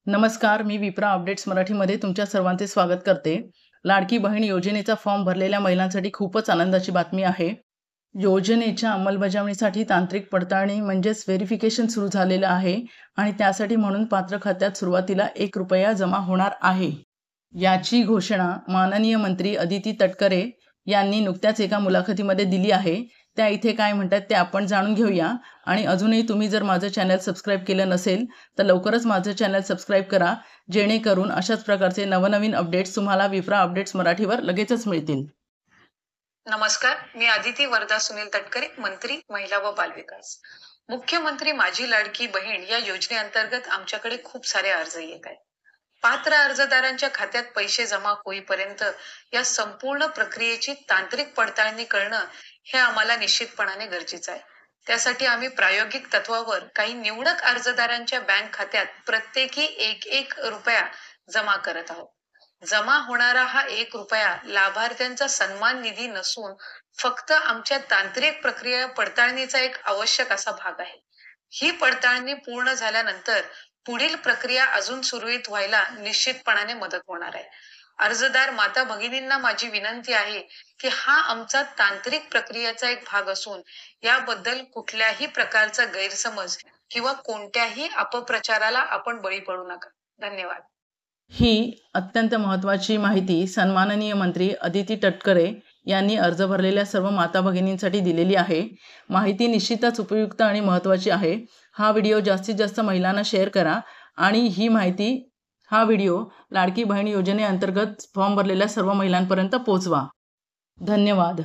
नमस्कार, मी विप्रा अपडेट्स मराठीमध्ये तुमच्या सर्वांचे स्वागत करते. लाडकी बहीण योजनेचा फॉर्म भरलेल्या महिलांसाठी खूपच आनंदाची बातमी आहे. योजनेच्या अंमलबजावणीसाठी तांत्रिक पडताळणी म्हणजेच व्हेरिफिकेशन सुरू झालेलं आहे आणि त्यासाठी म्हणून पात्र खात्यात सुरुवातीला ₹1 जमा होणार आहे. याची घोषणा माननीय मंत्री अदिती तटकरे यांनी नुकत्याच एका मुलाखतीमध्ये दिली आहे. त्या इथे काय म्हणतात ते आपण जाणून घेऊया. आणि अजूनही तुम्ही जर माझं चॅनल सबस्क्राईब केलं नसेल तर लवकरच माझं चॅनल सबस्क्राईब करा, जेणेकरून अशाच प्रकारचे नवनवीन अपडेट्स तुम्हाला विप्रा अपडेट्स मराठीवर लगेचच मिळतील. नमस्कार, मी आदिती वरदा सुनील तटकरे, मंत्री महिला व बालविकास. मुख्यमंत्री माझी लाडकी बहीण या योजनेअंतर्गत आमच्याकडे खूप सारे अर्ज येत आहेत. पात्र अर्जदारांच्या खात्यात पैसे जमा होईपर्यंत या संपूर्ण प्रक्रियेची तांत्रिक पडताळणी करणं हे आम्हाला निश्चितपणाने गरजेचं आहे. त्यासाठी आम्ही प्रायोगिक तत्वावर काही निवडक अर्जदारांच्या बँक खात्यात प्रत्येकी ₹1 जमा करत आहोत. जमा होणारा हा ₹1 लाभार्थ्यांचा सन्मान निधी नसून फक्त आमच्या तांत्रिक प्रक्रिया पडताळणीचा एक आवश्यक असा भाग आहे. ही पडताळणी पूर्ण झाल्यानंतर पुढील प्रक्रिया अजून सुरळीत व्हायला निश्चितपणाने मदत होणार आहे. अर्जदार माता भगिनींना माझी विनंती आहे की हा आमचा तांत्रिक प्रक्रियेचा एक भाग असून याबद्दल कुठल्याही प्रकारचा गैरसमज किंवा कोणत्याही अपप्रचाराला आपण बळी पडू नका. धन्यवाद. ही अत्यंत महत्त्वाची माहिती सन्माननीय मंत्री अदिती तटकरे यांनी अर्ज भरलेल्या सर्व माता भगिनींसाठी दिलेली आहे. माहिती निश्चितच उपयुक्त आणि महत्त्वाची आहे. हा व्हिडिओ जास्तीत जास्त महिलांना शेअर करा आणि हा व्हिडिओ लाडकी बहीण योजनेअंतर्गत फॉर्म भरलेल्या सर्व महिलांपर्यंत पोहोचवा. धन्यवाद.